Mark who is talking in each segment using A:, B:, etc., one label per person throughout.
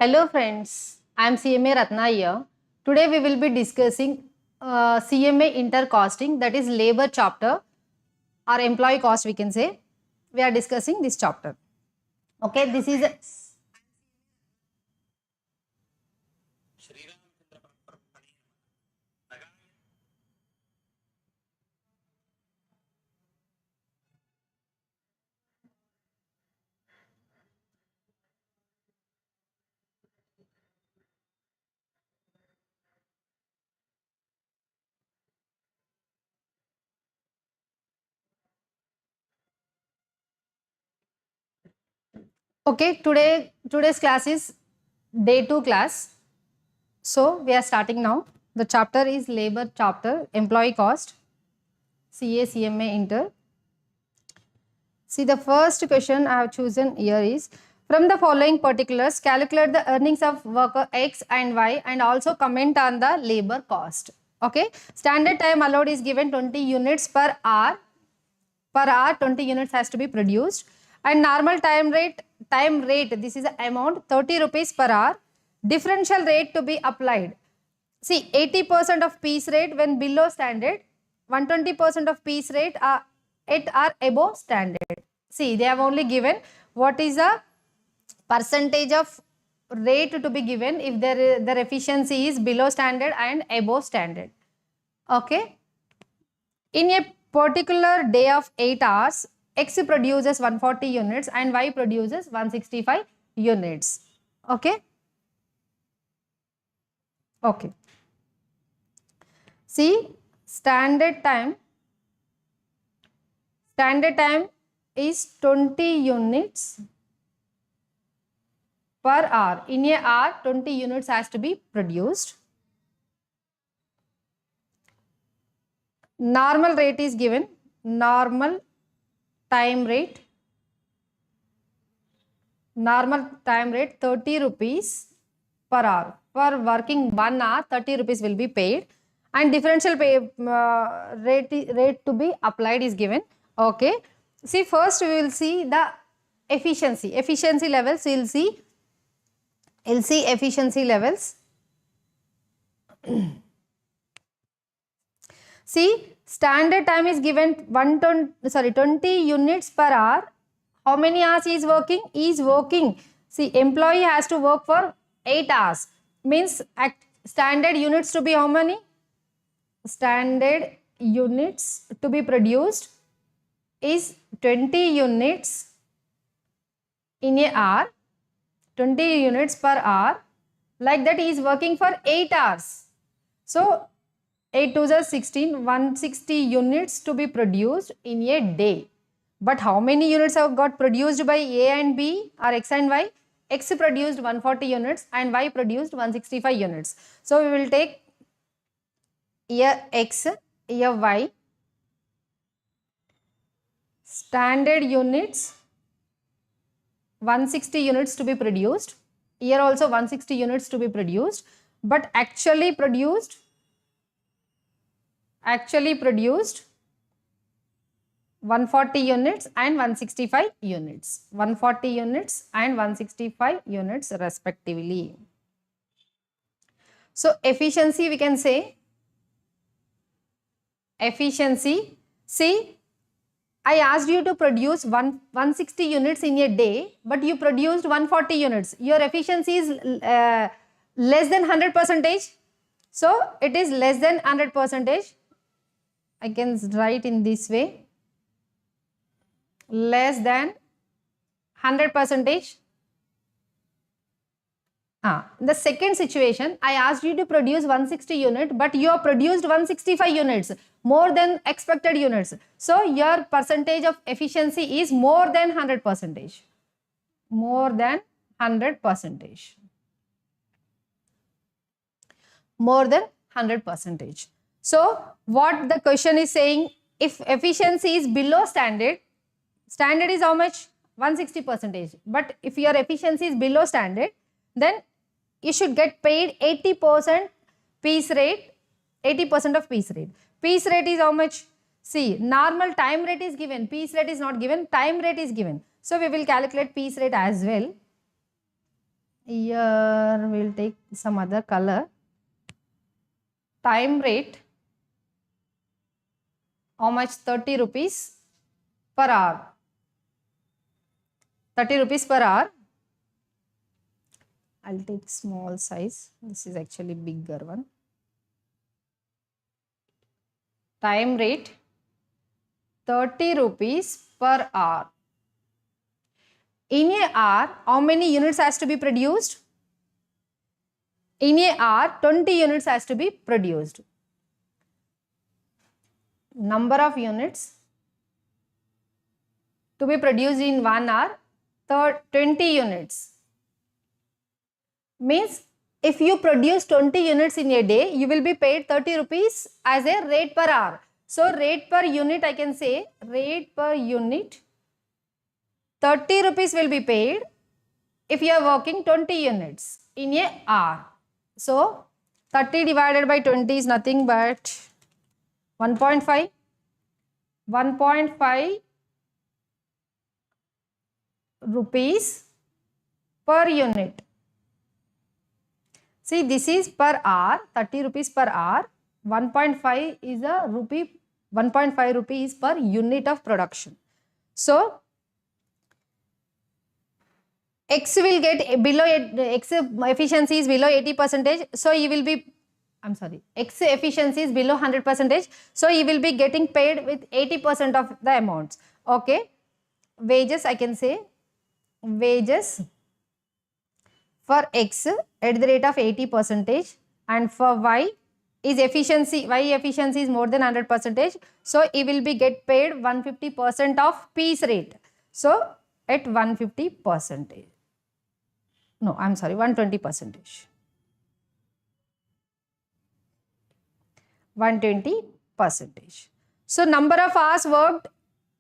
A: Hello friends, I am CMA Rathna here. Today we will be discussing CMA Inter Costing, that is labor chapter or employee cost we can say. We are discussing this chapter. Okay, this is okay. Today's class is day 2 class. So we are starting now. The chapter is labor chapter, employee cost, CMA Inter. See, the first question I have chosen here is, from the following particulars, calculate the earnings of worker X and Y and also comment on the labor cost. Okay, standard time allowed is given 20 units per hour. Per hour 20 units has to be produced, and normal time rate, this is the amount 30 rupees per hour. Differential rate to be applied. See, 80% of piece rate when below standard, 120% of piece rate are above standard. See, they have only given what is the percentage of rate to be given if their efficiency is below standard and above standard. Okay. In a particular day of 8 hours, X produces 140 units and Y produces 165 units. Okay. Okay. See, standard time is 20 units per hour. In a hour, 20 units has to be produced. Normal rate is given, normal time rate 30 rupees per hour. For working 1 hour, 30 rupees will be paid, and differential rate to be applied is given. Okay. See, first we will see the efficiency levels. We'll see efficiency levels. See, standard time is given 20 units per hour. How many hours he is working? He is working. See, employee has to work for 8 hours. Means standard units to be how many? Standard units to be produced is 20 units in a hour. 20 units per hour. Like that, he is working for 8 hours. So, 8 to the 16, 160 units to be produced in a day. But how many units have got produced by A and B or X and Y? X produced 140 units and Y produced 165 units. So, we will take here X, here Y. Standard units 160 units to be produced. Here also 160 units to be produced. But actually produced 140 units and 165 units. 140 units and 165 units respectively. So, efficiency we can say, efficiency. See, I asked you to produce 160 units in a day, but you produced 140 units. Your efficiency is less than 100%. So, it is less than 100%. I can write in this way, less than 100%. The second situation, I asked you to produce 160 units, but you have produced 165 units, more than expected units. So, your percentage of efficiency is more than 100%. More than 100%. More than 100%. So, what the question is saying, if efficiency is below standard, standard is how much? 160%. But if your efficiency is below standard, then you should get paid 80% piece rate, 80% of piece rate. Piece rate is how much? See, normal time rate is given, piece rate is not given, time rate is given. So, we will calculate piece rate as well. Here we will take some other color. Time rate, how much? 30 rupees per hour. 30 rupees per hour. I'll take small size. This is actually bigger one. Time rate, 30 rupees per hour. In a hour, how many units has to be produced? In a hour, 20 units has to be produced. Number of units to be produced in 1 hour, 20 units. Means if you produce 20 units in a day, you will be paid 30 rupees as a rate per hour. So rate per unit, I can say rate per unit, 30 rupees will be paid if you are working 20 units in a hour. So 30 divided by 20 is nothing but 1.5. 1.5 rupees per unit. See, this is per hour, 30 rupees per hour. 1.5 is a rupee, 1.5 rupees per unit of production. So X will get below, X efficiency is below 80%. So you will be, X efficiency is below 100%. So you will be getting paid with 80% of the amounts. Okay. Wages, I can say wages for X at the rate of 80%, and for Y is efficiency, Y efficiency is more than 100%. So he will be get paid 150% of piece rate. So at 150%. No, 120%. 120%. So number of hours worked,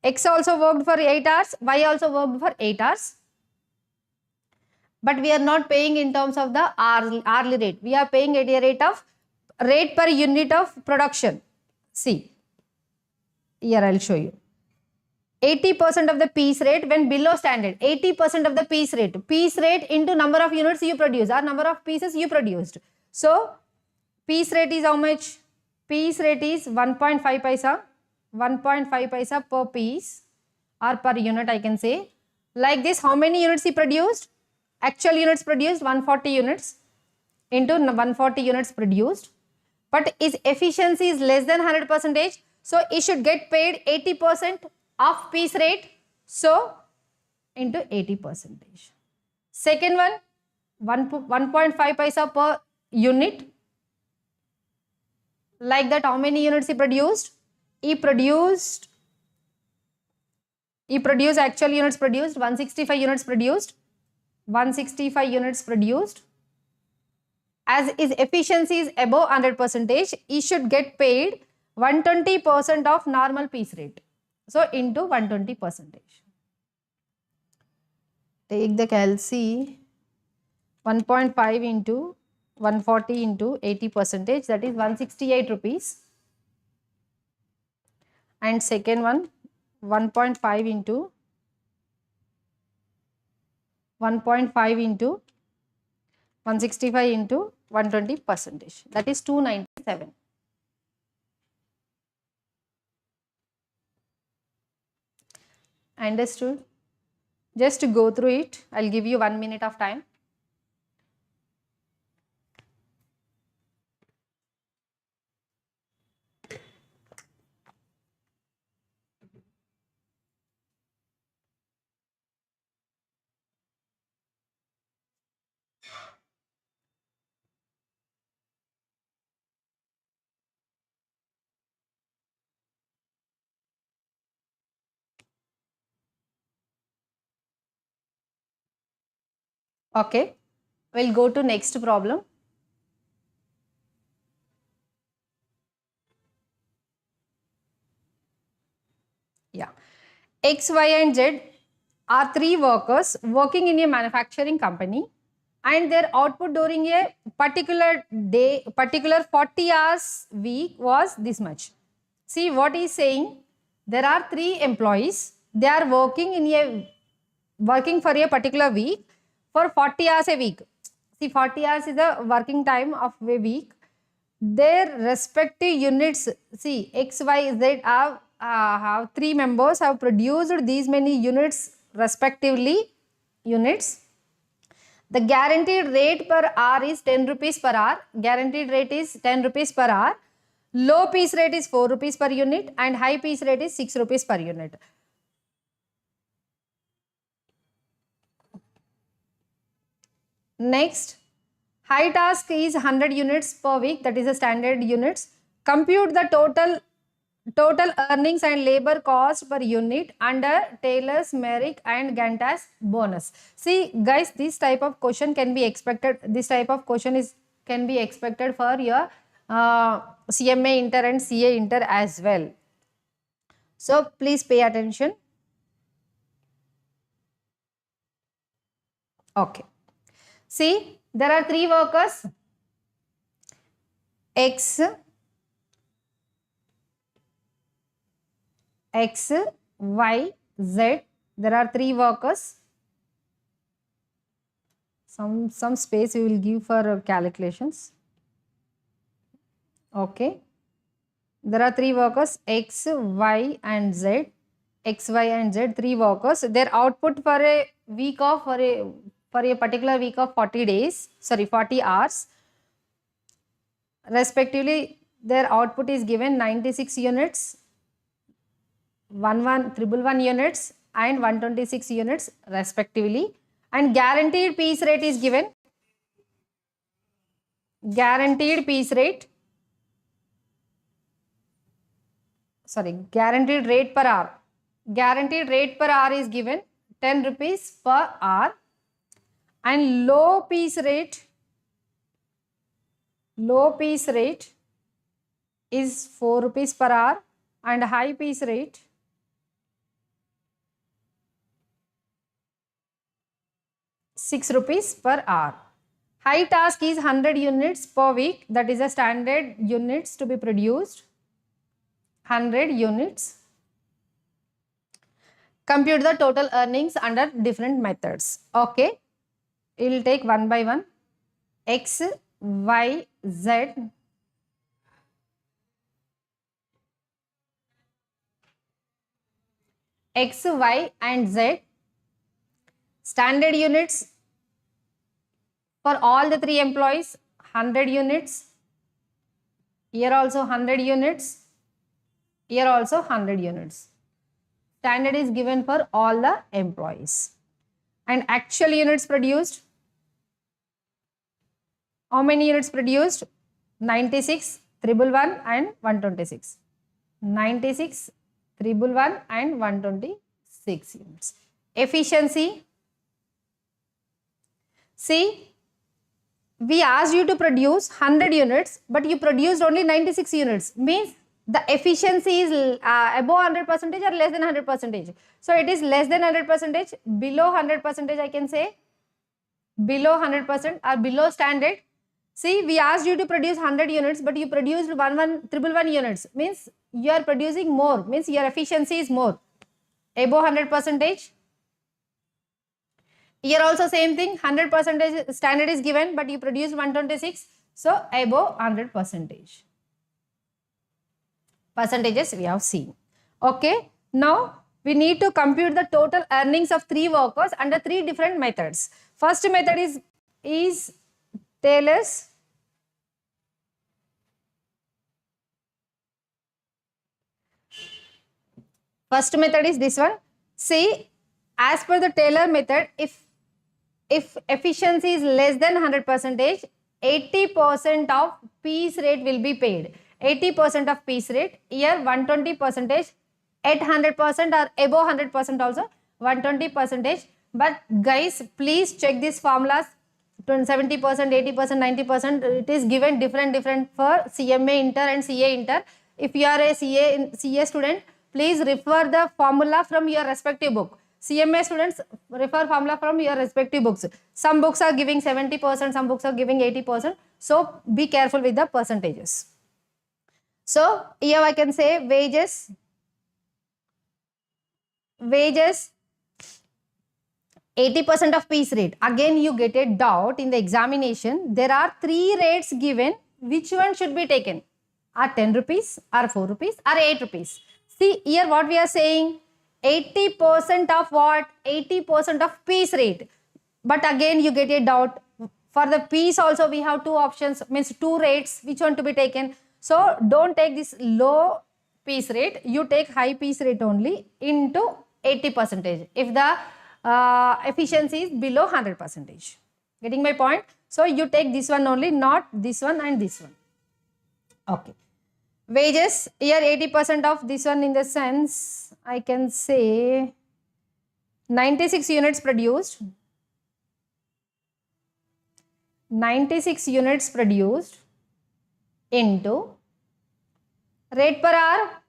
A: X also worked for 8 hours, Y also worked for 8 hours. But we are not paying in terms of the hourly rate. We are paying at a rate per unit of production. See, here I will show you. 80% of the piece rate when below standard. 80% of the piece rate. Piece rate into number of units you produce or number of pieces you produced. So, piece rate is how much? Piece rate is 1.5 paisa. 1.5 paisa per piece or per unit, I can say. Like this, how many units he produced? Actual units produced 140 units into 140 units produced. But his efficiency is less than 100%. So, he should get paid 80% of piece rate. So, into 80%. Second one, 1.5 paisa per unit. Like that, how many units he produced? He produced actual units produced, 165 units produced. 165 units produced. As his efficiency is above 100%, he should get paid 120% of normal piece rate. So, into 120%. Take the calci, 1.5 into 140 into 80%, that is 168 rupees. And second one, 1.5 into 165 into 120%, that is 297. Understood? Just to go through it, I will give you 1 minute of time. Okay, we'll go to next problem. Yeah, X, Y and Z are 3 workers working in a manufacturing company, and their output during a particular day, particular 40 hours week was this much. See what he is saying, there are 3 employees, they are working for a particular week for 40 hours a week. See, 40 hours is the working time of a week. Their respective units, see, X, Y, Z have 3 members have produced these many units respectively, units. The guaranteed rate per hour is 10 rupees per hour. Guaranteed rate is 10 rupees per hour. Low piece rate is 4 rupees per unit and high piece rate is 6 rupees per unit. Next, high task is 100 units per week, that is the standard units. Compute the total earnings and labor cost per unit under Taylor's, Merrick and Ganta's bonus. See guys, this type of question can be expected. This type of question can be expected for your CMA Inter and CA Inter as well. So please pay attention. Okay. See, there are 3 workers, X, Y, Z. There are 3 workers. Some space we will give for calculations. Okay. There are 3 workers, X, Y and Z. X, Y and Z, 3 workers. Their output for a week of, for a particular week of 40 hours. Respectively, their output is given 96 units, 111 units and 126 units respectively. And guaranteed piece rate is given. Guaranteed rate per hour. Guaranteed rate per hour is given 10 rupees per hour. And low piece rate is 4 rupees per hour and high piece rate ₹6 per hour. High task is 100 units per week, that is a standard units to be produced, 100 units. Compute the total earnings under different methods. Okay. We will take one by one. X, Y, Z. X, Y and Z. Standard units for all the 3 employees, 100 units. Here also 100 units. Here also 100 units. Standard is given for all the employees. And actual units produced. How many units produced? 96, 111 and 126. 96, 111 and 126 units. Efficiency. See, we asked you to produce 100 units, but you produced only 96 units. Means the efficiency is above 100% or less than 100%. So it is less than 100%, below 100% I can say. Below 100% or below standard. See, we asked you to produce 100 units, but you produced 111 units. Means you are producing more. Means your efficiency is more. Above 100%. Here also same thing. 100% standard is given, but you produced 126. So above 100%. Percentages we have seen. Okay. Now we need to compute the total earnings of 3 workers under 3 different methods. First method is Taylor's. First method is this one. See, as per the Taylor method, if efficiency is less than 100%, 80% of piece rate will be paid. 80% of piece rate. Here 120% at 100% or above 100% also 120%. But guys, please check these formulas. 70%, 80%, 90%. It is given different for CMA Inter and CA Inter. If you are a CA student, please refer the formula from your respective book. CMA students, refer formula from your respective books. Some books are giving 70%, some books are giving 80%. So be careful with the percentages. So here I can say wages 80% of piece rate. Again, you get a doubt in the examination. There are 3 rates given. Which one should be taken? Are 10 rupees, are 4 rupees, are 8 rupees? See here what we are saying. 80% of what? 80% of piece rate. But again, you get a doubt. For the piece also, we have 2 options, means 2 rates. Which one to be taken? So, don't take this low piece rate. You take high piece rate only into 80%. If the efficiency is below 100%. Getting my point? So, you take this one only, not this one and this one. Okay. Wages, here 80% of this one, in the sense, I can say 96 units produced. 96 units produced into rate per hour,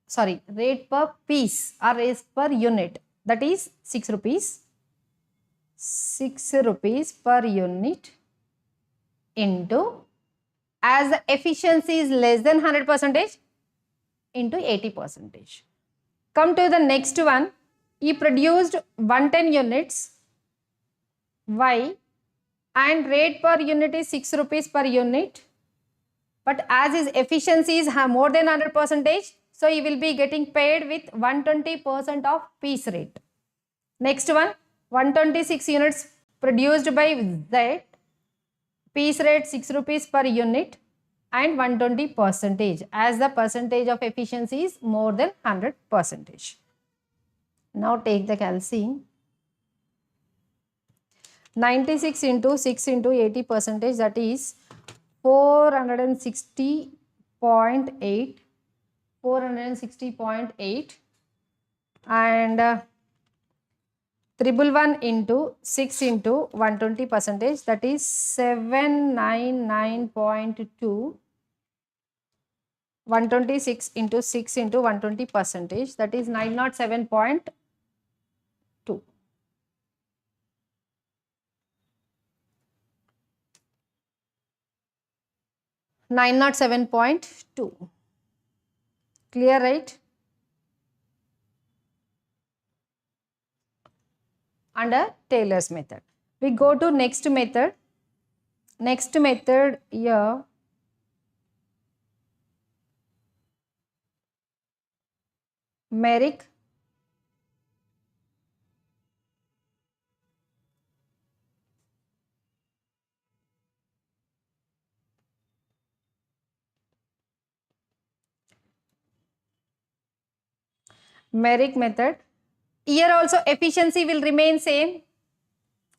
A: sorry, rate per piece or rate per unit, that is 6 rupees. 6 rupees per unit into, as the efficiency is less than 100%, into 80%. Come to the next one. He produced 110 units. Y and rate per unit is 6 rupees per unit. But as his efficiency is more than 100%, so he will be getting paid with 120% of piece rate. Next one, 126 units produced by Z. Piece rate 6 rupees per unit and 120%, as the percentage of efficiency is more than 100%. Now take the calci. 96 into 6 into 80%, that is 460.8. 460.8 and 111 into 6 into 120%, that is 799.2. 126 into 6 into 120%, that is 907.2. 907.2. Clear, right? Under Taylor's method. We go to next method. Next method here. Merrick. Merrick method. Here also efficiency will remain same.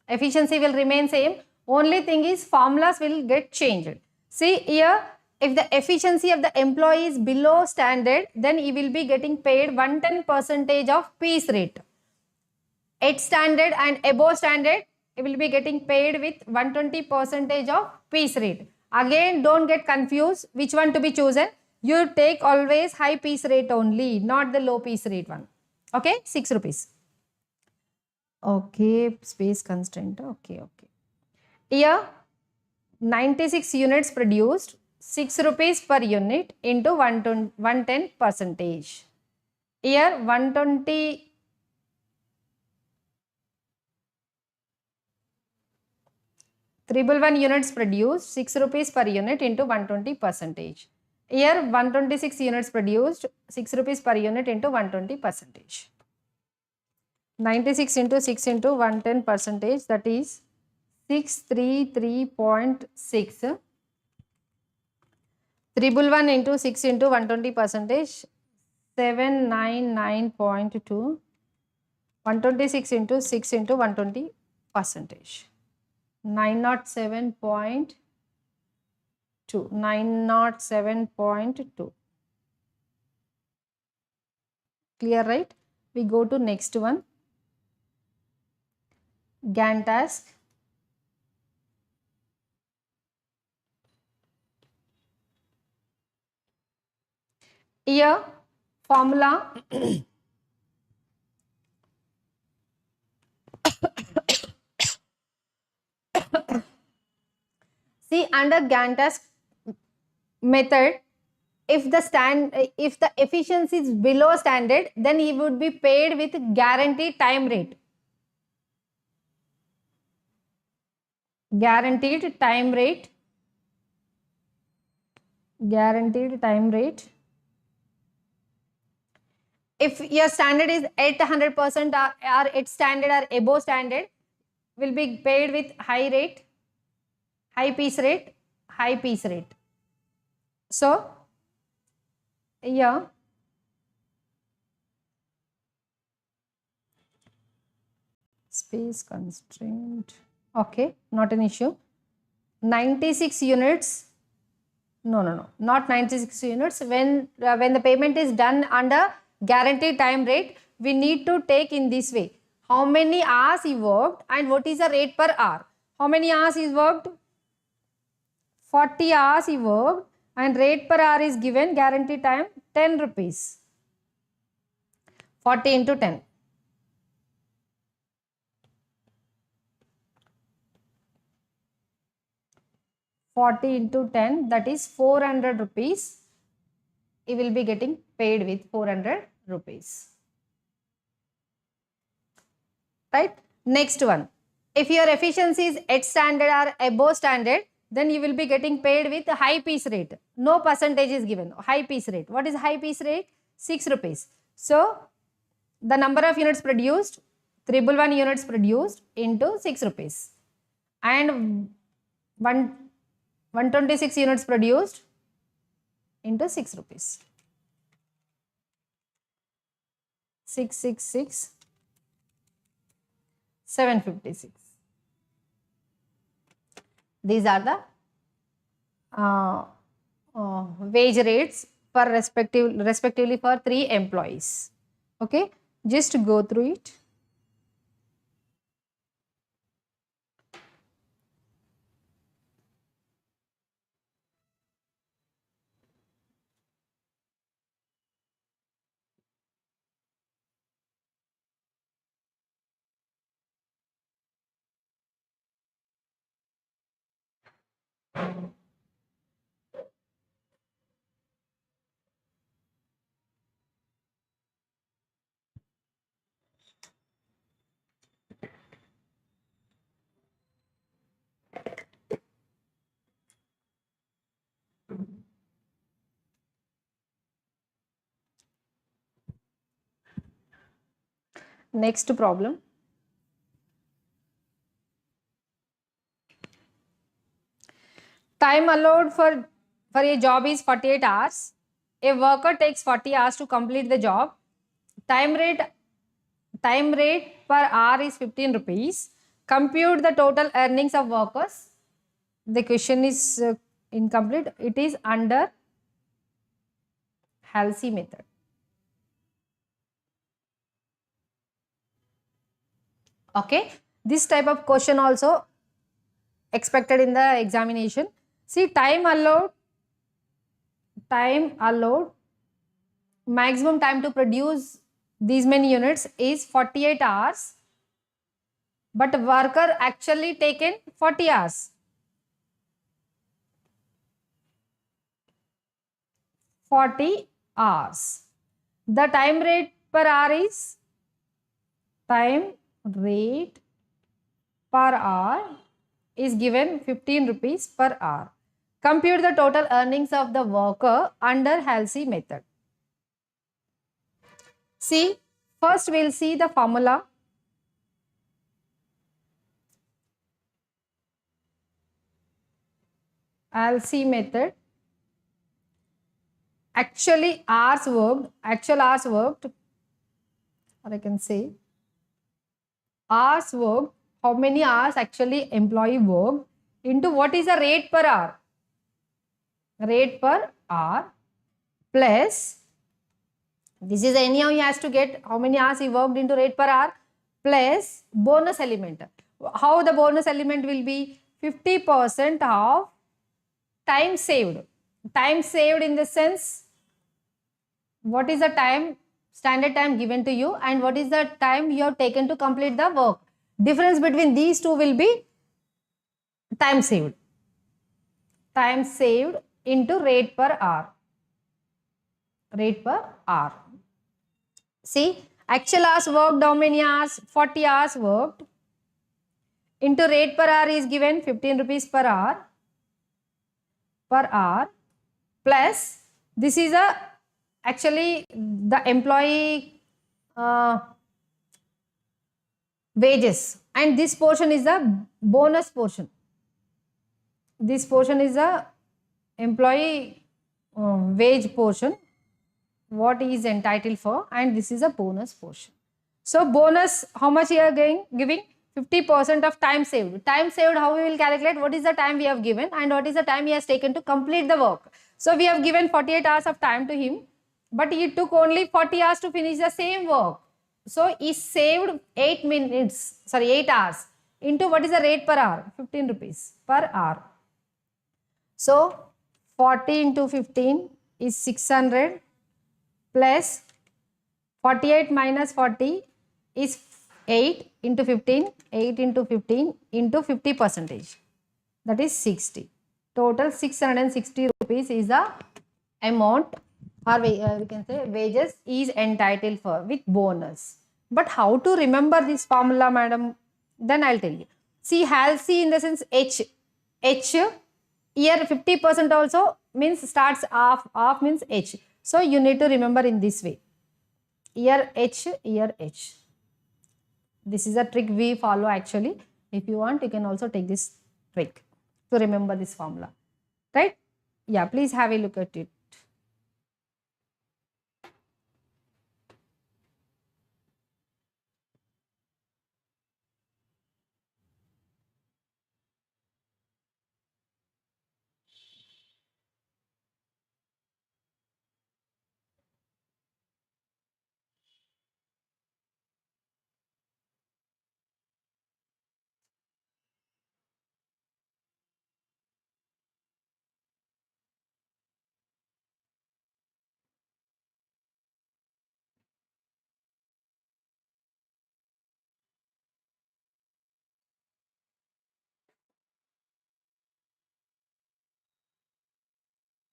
A: Efficiency will remain same. Only thing is formulas will get changed. See here, if the efficiency of the employee is below standard, then he will be getting paid 110% of piece rate. At standard and above standard, he will be getting paid with 120% of piece rate. Again, don't get confused which one to be chosen. You take always high piece rate only, not the low piece rate one. Okay, 6 rupees. Okay, space constraint. Okay. Here, 96 units produced, 6 rupees per unit into 110%. Here, 120. 311 units produced, 6 rupees per unit into 120%. Here 126 units produced, 6 rupees per unit into 120%. 96 into 6 into 110%, that is 633.6. 311 into 6 into 120%, 799.2. 126 into 6 into 120%. 907.2. 907.2. Clear, right? We go to next one. Gantt task. Here formula see, under Gantt task method, if the efficiency is below standard, then he would be paid with guaranteed time rate. guaranteed time rate, guaranteed time rate. If your standard is at 100% or at standard or above standard, will be paid with high rate, high piece rate, high piece rate. So, yeah, space constraint. Okay, not an issue. 96 units. No, not 96 units. When the payment is done under guaranteed time rate, we need to take in this way. How many hours he worked and what is the rate per hour? How many hours he worked? 40 hours he worked and rate per hour is given, guaranteed time 10 rupees. 40 into 10. 40 into 10, that is 400 rupees. He will be getting paid with 400 rupees. Right? Next one. If your efficiency is at standard or above standard, then you will be getting paid with high piece rate. No percentage is given. High piece rate. What is high piece rate? 6 rupees. So, the number of units produced, 111 units produced into 6 rupees. And 126 units produced into 6 rupees. 666, 756. These are the wage rates for respectively for 3 employees. Okay, just go through it. Next problem. Time allowed for a job is 48 hours. A worker takes 40 hours to complete the job. Time rate per hour is 15 rupees. Compute the total earnings of workers. The question is incomplete. It is under Halsey method. Okay, this type of question also expected in the examination. See, time allowed, maximum time to produce these many units is 48 hours, but worker actually taken 40 hours. 40 hours. The time rate per hour is given 15 rupees per hour. Compute the total earnings of the worker under Halsey method. See, first we'll see the formula. Halsey method. Actual hours worked, or I can say hours worked, how many hours actually employee worked into what is the rate per hour? Rate per hour plus, this is anyhow he has to get how many hours he worked into rate per hour plus bonus element. How the bonus element will be? 50% of time saved. Time saved in the sense, what is the time, standard time given to you and what is the time you have taken to complete the work. Difference between these two will be time saved. Time saved into rate per hour. Rate per hour. See, actual hours worked, how many hours? 40 hours worked into rate per hour is given 15 rupees per hour plus this is a actually the employee wages, and this portion is the bonus portion. This portion is the employee wage portion, what he is entitled for, and this is a bonus portion. So bonus, how much you are giving? 50% of time saved. Time saved, how we will calculate? What is the time we have given and what is the time he has taken to complete the work. So we have given 48 hours of time to him, but he took only 40 hours to finish the same work. So he saved 8 hours into what is the rate per hour? 15 rupees per hour. So 40 into 15 is 600 plus 48 minus 40 is 8 into 15, 8 into 15 into 50 percentage, that is 60. Total 660 rupees is the amount, or we can say wages is entitled for with bonus. But how to remember this formula, madam? Then I'll tell you. See, HALC in the sense H here 50% also means starts off means H. So you need to remember in this way. Here H, here H. This is a trick we follow actually. If you want, you can also take this trick to remember this formula. Right? Yeah, please have a look at it.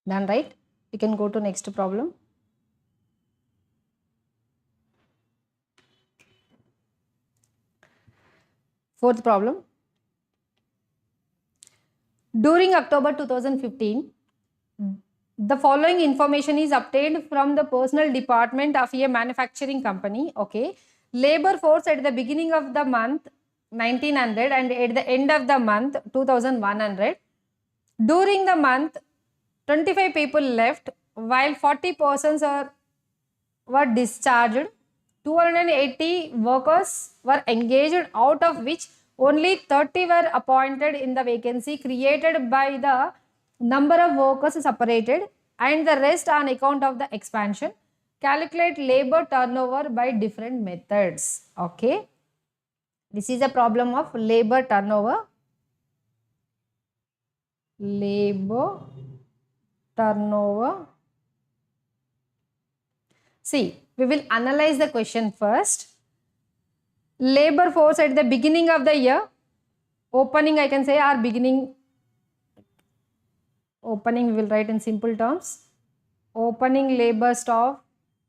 A: Done, right? You can go to next problem. Fourth problem. During October 2015, the following information is obtained from the personnel department of a manufacturing company. Okay. Labor force at the beginning of the month 1900 and at the end of the month 2100. During the month 25 people left while 40 persons were discharged. 280 workers were engaged, out of which only 30 were appointed in the vacancy created by the number of workers separated and the rest on account of the expansion. Calculate labor turnover by different methods. Okay. This is a problem of labor turnover. Labor turnover. See, we will analyze the question first. Labor force at the beginning of the year, opening I can say, or beginning, opening we will write in simple terms. Opening labor staff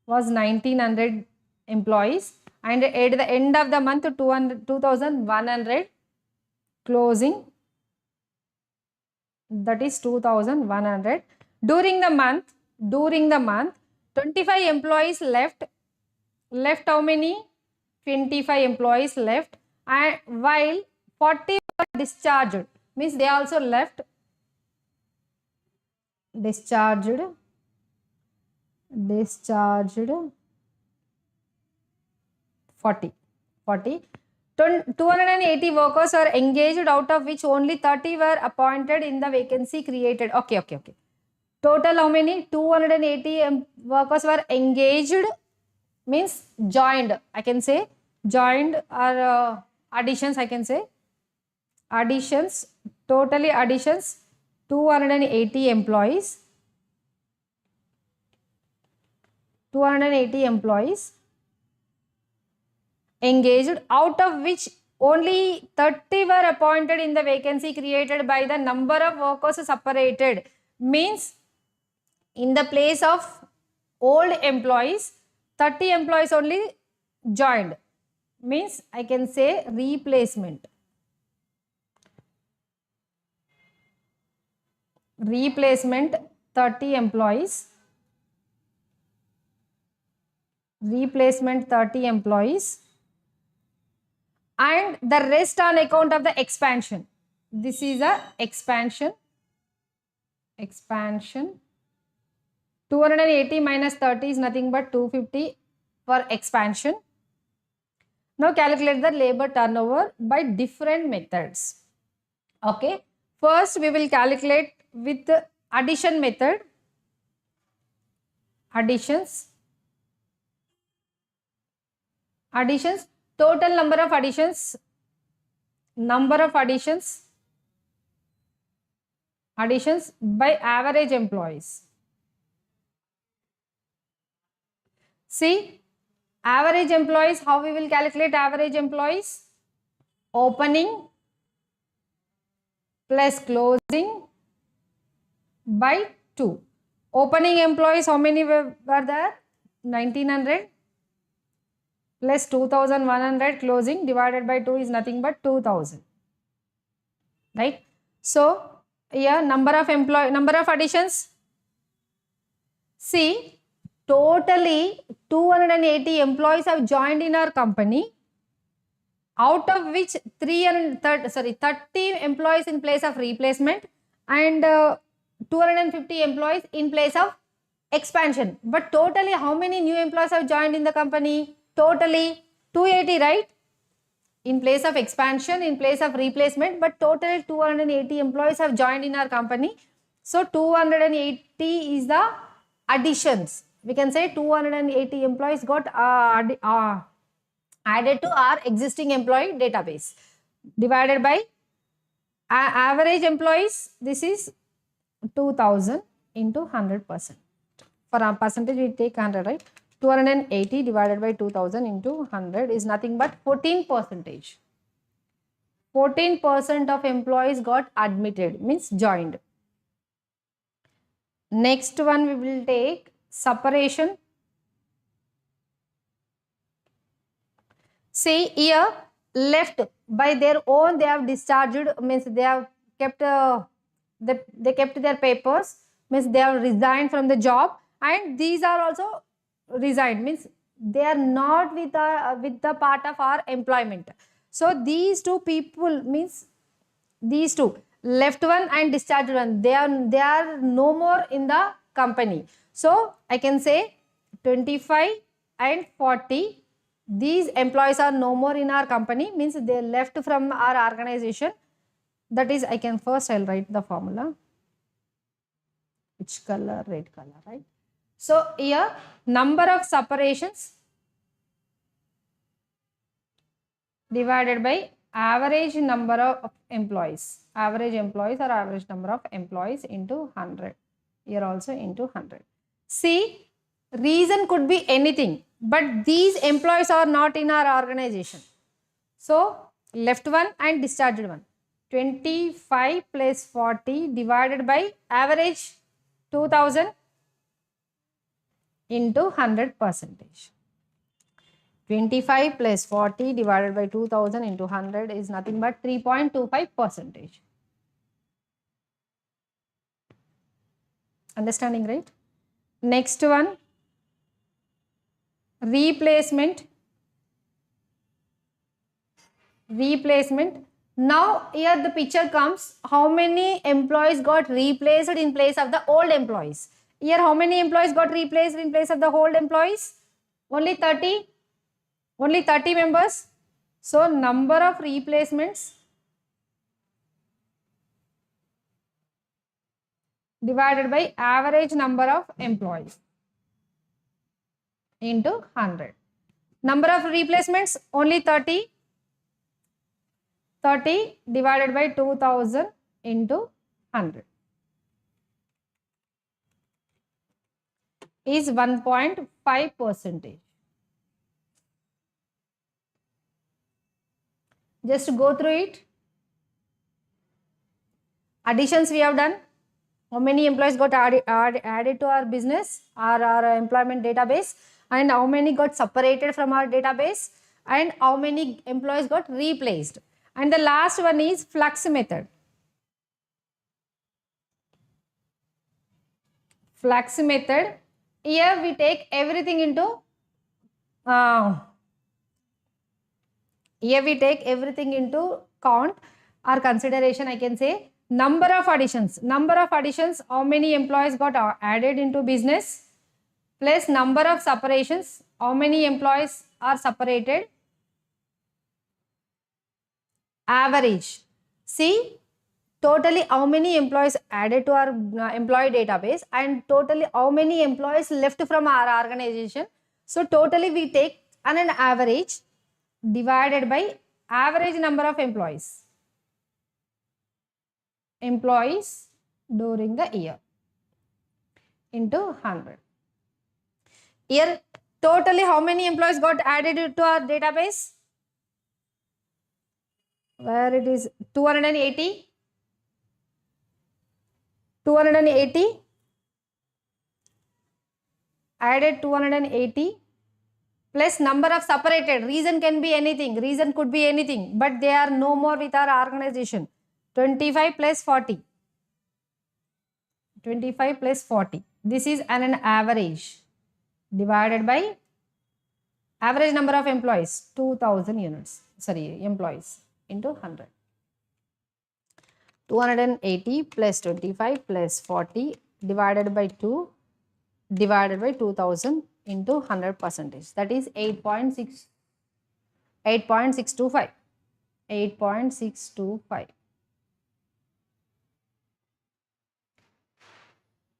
A: was 1900 employees and at the end of the month 2100, closing, that is 2100. During the month 25 employees left how many? 25 employees left, and while 40 were discharged, means they also left. Discharged 40. 280 workers were engaged, out of which only 30 were appointed in the vacancy created. Okay. Total how many? 280 workers were engaged, means joined, I can say. Joined or additions, I can say. Additions, totally additions, 280 employees. 280 employees engaged, out of which only 30 were appointed in the vacancy created by the number of workers separated. Means in the place of old employees, 30 employees only joined. Means I can say replacement. replacement 30 employees, replacement 30 employees, and the rest on account of the expansion. This is a expansion. 280 minus 30 is nothing but 250 for expansion. Now calculate the labor turnover by different methods. Okay. First we will calculate with the addition method. Additions. Total number of additions. Additions by average employees. See, average employees, how we will calculate average employees? Opening plus closing by 2. Opening employees, how many were there? 1900 plus 2100, closing divided by 2 is nothing but 2000. Right? So, here number of additions. See, totally 280 employees have joined in our company, out of which 30 employees in place of replacement and 250 employees in place of expansion. But totally how many new employees have joined in the company? Totally 280, right? In place of expansion, in place of replacement, but total 280 employees have joined in our company. So 280 is the additions. We can say 280 employees got added to our existing employee database, divided by average employees. This is 2000 into 100%. For our percentage we take 100, right? 280 divided by 2000 into 100 is nothing but 14%. 14% of employees got admitted, means joined. Next one we will take separation. See here, left by their own they have discharged, means they have kept they kept their papers, means they have resigned from the job, and these are also resigned, means they are not with the part of our employment. So these two people, means these two, left one and discharged one, they are no more in the company. So I can say 25 and 40, these employees are no more in our company, means they left from our organization. That is, I can first I'll write the formula. Which color? Red color, right? So here number of separations divided by average number of employees. Average employees or average number of employees into 100. Here also into 100. See, reason could be anything, but these employees are not in our organization. So left one and discharged one. 25 plus 40 divided by average 2000 into 100%. 25 plus 40 divided by 2000 into 100 is nothing but 3.25%. Understanding, right? Next one, replacement. Now here the picture comes, how many employees got replaced in place of the old employees. Here how many employees got replaced in place of the old employees? Only 30. Only 30 members. So number of replacements divided by average number of employees into 100. Number of replacements only 30. 30 divided by 2000 into 100 is 1.5%. Just go through it. Additions we have done. How many employees got added to our business or our employment database, and how many got separated from our database, and how many employees got replaced. And the last one is flux method. Flux method. Here we take everything into count or consideration. I can say number of additions. How many employees got added into business, plus number of separations. How many employees are separated. Average. See, totally how many employees added to our employee database and totally how many employees left from our organization. So totally we take an average divided by average number of employees during the year into 100. Here totally how many employees got added to our database? Where it is 280. 280 added 280 plus number of separated. Reason can be anything. Reason could be anything. But they are no more with our organization. 25 plus 40. 25 plus 40. This is an average divided by average number of employees. 2000 units. Sorry, employees into 100. 280 plus 25 plus 40 divided by 2 divided by 2000 into 100%. That is 8.6, 8.625. 8.625.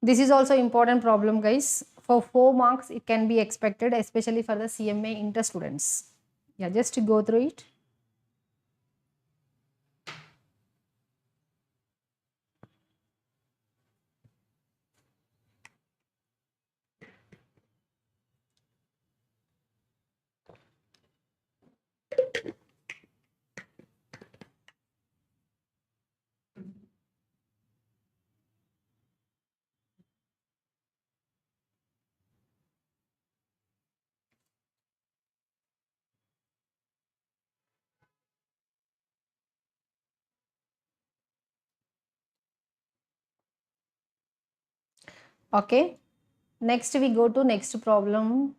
A: This is also important problem, guys. For 4 marks, it can be expected, especially for the CMA Inter students. Yeah, just to go through it. Okay, next we go to next problem.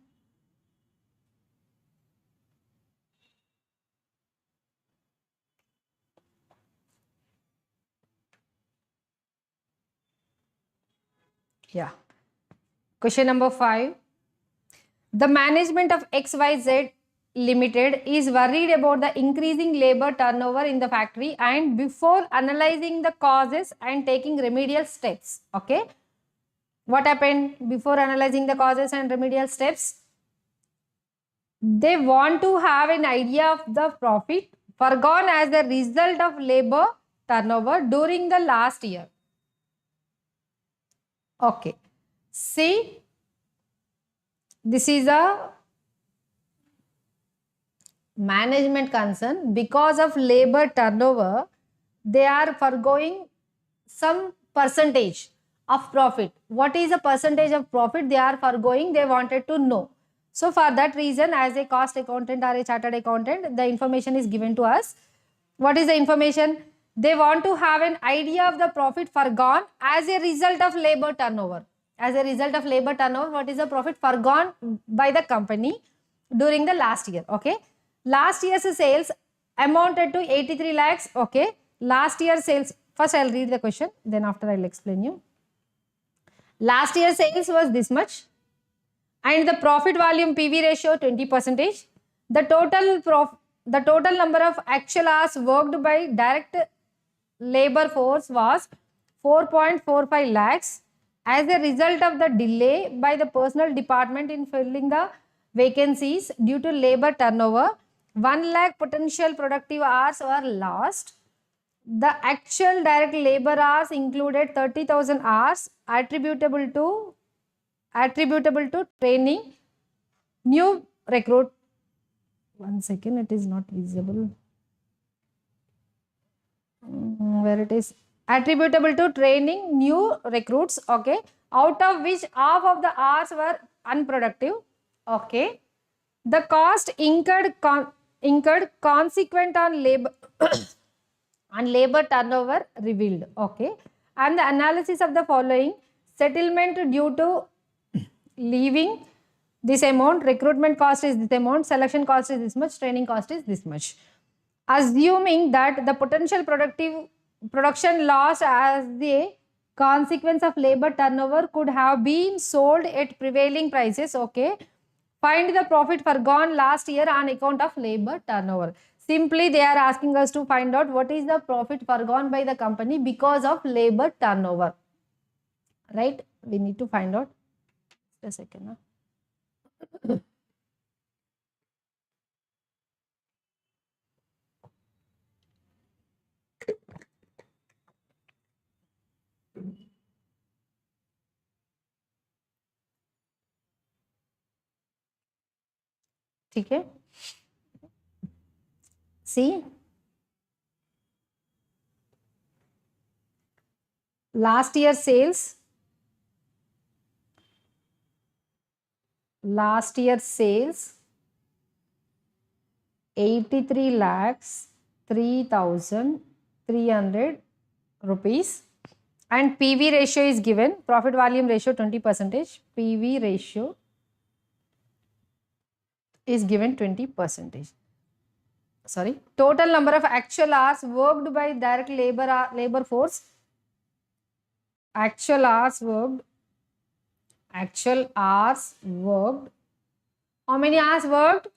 A: Yeah, question number 5. The management of XYZ Limited is worried about the increasing labor turnover in the factory and before analyzing the causes and taking remedial steps. Okay, what happened before analyzing the causes and remedial steps? They want to have an idea of the profit foregone as a result of labor turnover during the last year. Okay, see, this is a management concern. Because of labor turnover, they are foregoing some percentage of profit. What is the percentage of profit they are foregoing? They wanted to know. So for that reason, as a cost accountant or a chartered accountant, the information is given to us. What is the information? They want to have an idea of the profit foregone as a result of labor turnover. As a result of labor turnover, what is the profit foregone by the company during the last year? Okay. Last year's sales amounted to 83 lakhs. Okay. Last year's sales, first I'll read the question, then after I'll explain you. Last year's sales was this much and the profit volume PV ratio 20%. The total number of actual hours worked by direct labor force was 4.45 lakhs. As a result of the delay by the personnel department in filling the vacancies due to labor turnover, 1 lakh potential productive hours were lost. The actual direct labor hours included 30,000 hours attributable to training, new recruit. One second, it is not visible. Where it is attributable to training new recruits. Okay, out of which half of the hours were unproductive. Okay, the cost incurred consequent on labor on labor turnover revealed. Okay, and the analysis of the following settlement due to leaving this amount, recruitment cost is this amount, selection cost is this much, training cost is this much. Assuming that the potential production loss as the consequence of labor turnover could have been sold at prevailing prices, okay. Find the profit forgone last year on account of labor turnover. Simply they are asking us to find out what is the profit forgone by the company because of labor turnover. Right? We need to find out. Just a second. ठीक है. See, last year sales 83 lakhs 3,300 rupees, and PV ratio is given, profit volume ratio 20%, PV ratio is given 20%. Sorry, total number of actual hours worked by direct labor force, actual hours worked, how many hours worked?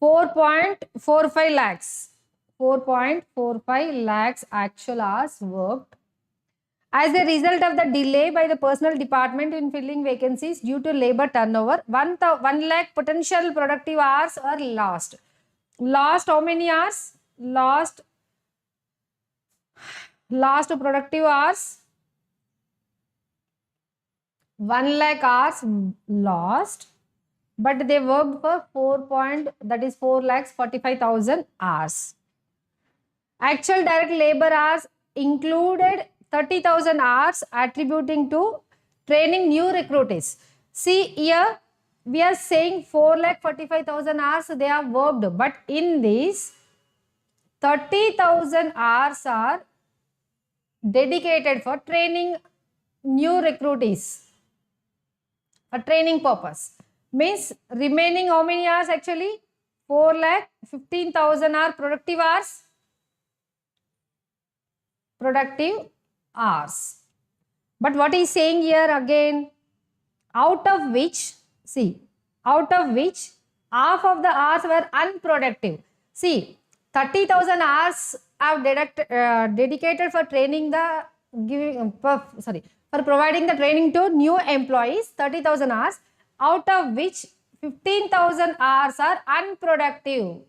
A: 4.45 lakhs, 4.45 lakhs actual hours worked. As a result of the delay by the personnel department in filling vacancies due to labor turnover, 1 lakh potential productive hours are lost. Lost how many hours? Lost productive hours, 1 lakh hours lost, but they worked for 4 lakhs 45,000 hours. Actual direct labor hours included 30,000 hours attributing to training new recruits. See here, we are saying 4,45,000 hours they have worked, but in this 30,000 hours are dedicated for training new recruits for training purpose. Means remaining how many hours actually? 4,15,000 are productive hours. But what is saying here again? Out of which half of the hours were unproductive. See, 30,000 hours are dedicated for training for providing the training to new employees, 30,000 hours, out of which 15,000 hours are unproductive.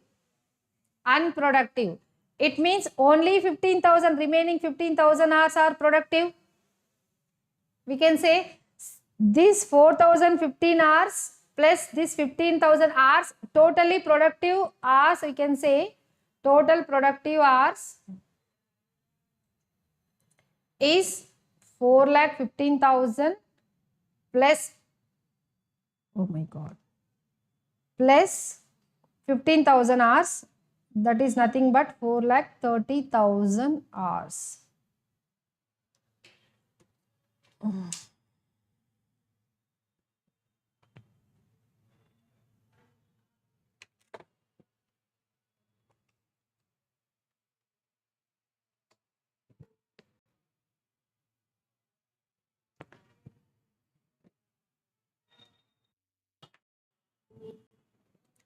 A: It means only 15,000, remaining 15,000 hours are productive. We can say this 4,015 hours plus this 15,000 hours, totally productive hours, we can say total productive hours is 4,15,000 plus, oh my god, plus 15,000 hours, that is nothing but 4,30,000 hours.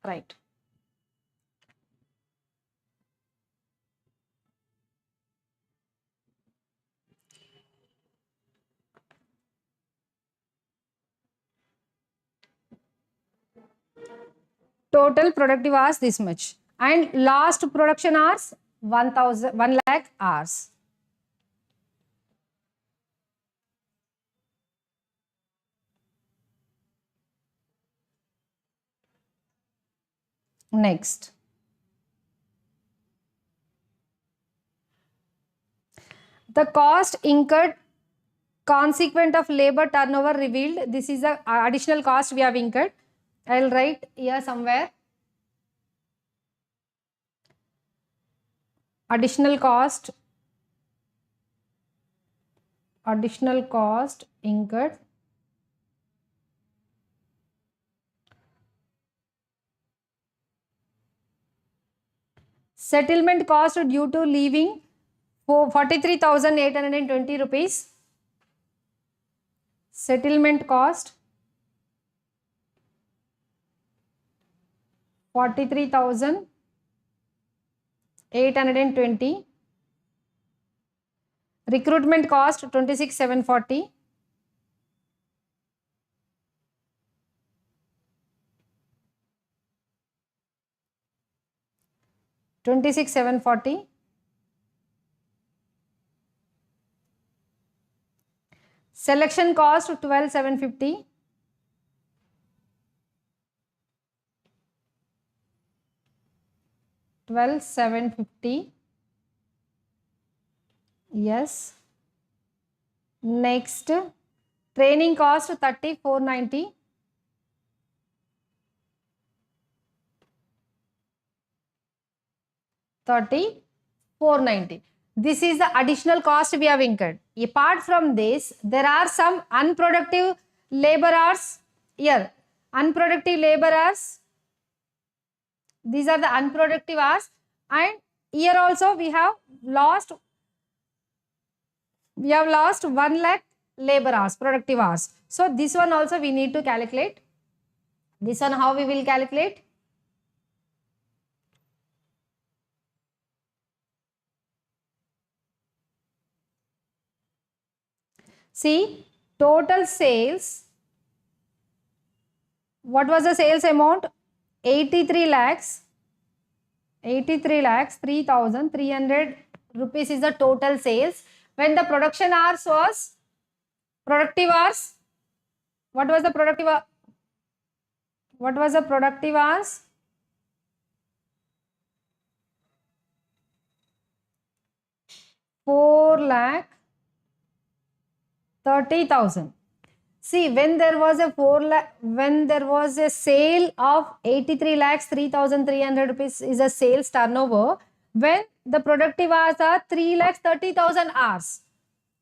A: Right. Total productive hours this much, and last production hours 1 lakh hours. Next, the cost incurred consequent of labor turnover revealed. This is the additional cost we have incurred. I will write here somewhere. Additional cost additional cost incurred. Settlement cost due to leaving for 43,820 rupees. Settlement cost 43,820. Recruitment cost 26,740. Selection cost 12,750. Yes. Next, training cost 30,490. This is the additional cost we have incurred. Apart from this, there are some unproductive labor hours here. Unproductive labor hours. These are the unproductive hours, and here also we have lost 1 lakh labor hours, productive hours. So this one also we need to calculate. This one how we will calculate? See, total sales. What was the sales amount? 83 lakhs. 3,300 rupees is the total sales. When the production hours was productive hours. What was the productive hours? 4,30,000. See, when there was a sale of 83 lakhs, 3,300 rupees is a sales turnover. When the productive hours are 3,30,000 hours,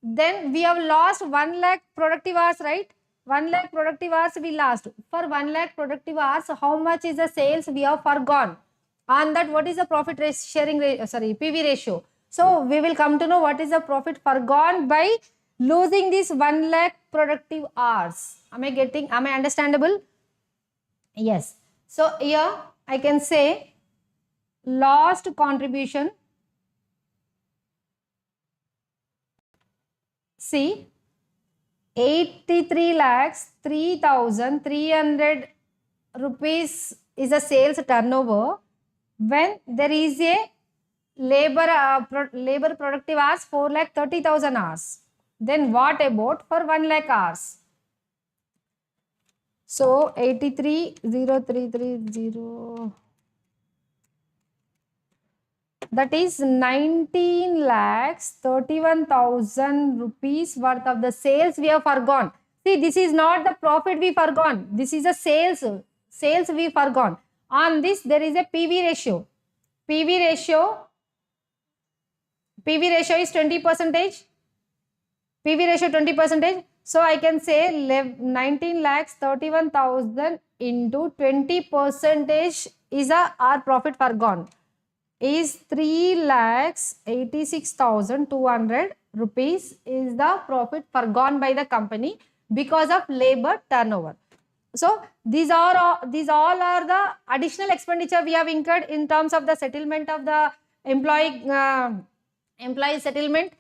A: then we have lost 1 lakh productive hours, right? 1 lakh productive hours we lost. For 1 lakh productive hours, how much is the sales we have forgone? On that, what is the profit sharing PV ratio? So we will come to know what is the profit forgone by losing this 1 lakh productive hours. Am I understandable? Yes. So here I can say lost contribution. See, 83 lakhs 3,300 rupees is a sales turnover. When there is a labor productive hours 4,30,000 hours. Then what about for 1 lakh hours? So 83,030, that is 19 lakhs 31,000 rupees worth of the sales we have forgone. See, this is not the profit we forgone. This is a sales we forgone. On this there is a PV ratio. PV ratio is 20%. PV ratio 20%. So I can say 19 lakhs 31,000 into 20% is our profit forgone. Is 3,86,200 rupees is the profit forgone by the company because of labor turnover. So these all are the additional expenditure we have incurred in terms of the settlement of the employee settlement,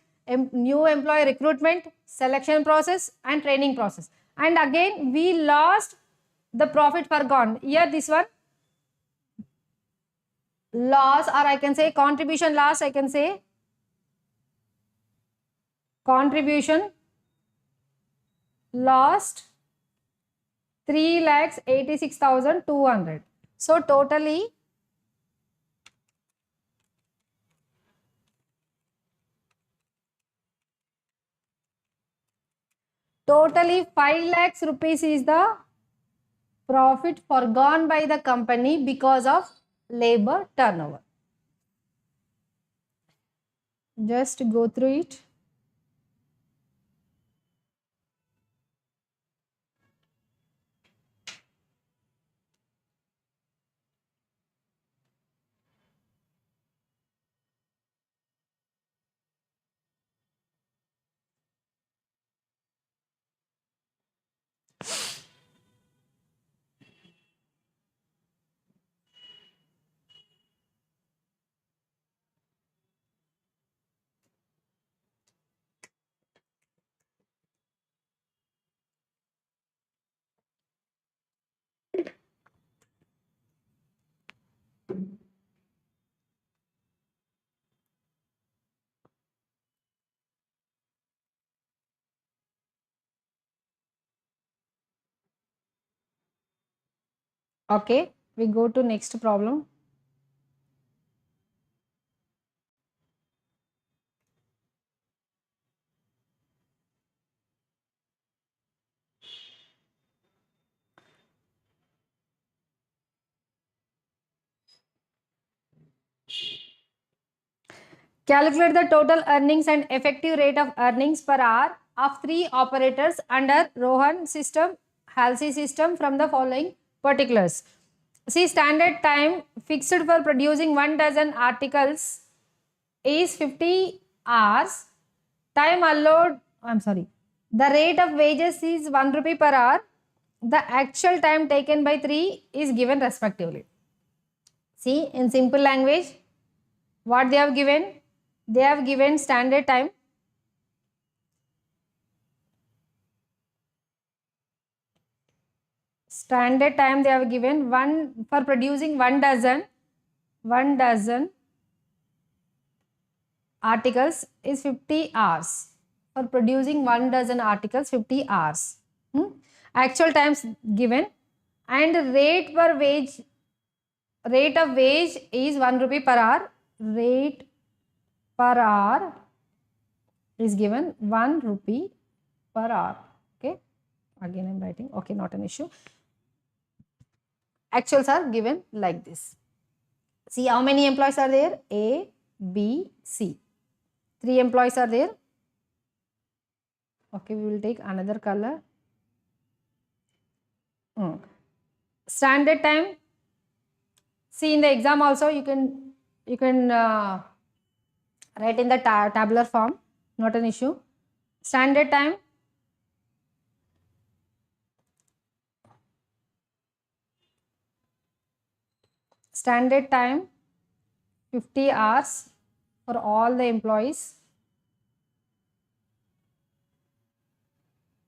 A: new employee recruitment, selection process and training process. And again we lost the profit forgone. Here this one loss, or I can say contribution loss. I can say contribution lost 3,86,200. So totally 5 lakhs rupees is the profit forgone by the company because of labor turnover. Just go through it. Okay, we go to next problem. Calculate the total earnings and effective rate of earnings per hour of 3 operators under Rohan system, Halsey system from the following particulars. See, standard time fixed for producing 1 dozen articles is 50 hours. Time allowed, the rate of wages is 1 rupee per hour. The actual time taken by 3 is given respectively. See, in simple language, what they have given? They have given standard time. Standard time they have given one for producing 1 dozen articles is 50 hours. For producing 1 dozen articles, 50 hours. Actual times given, and rate of wage is 1 rupee per hour. Rate per hour is given 1 rupee per hour. Okay, again I am writing. Okay, not an issue. Actuals are given like this. See, how many employees are there? A, B, C. 3 employees are there. Okay, we will take another color. Standard time. See, in the exam also you can write in the tabular form. Not an issue. Standard time. Standard time 50 hours for all the employees.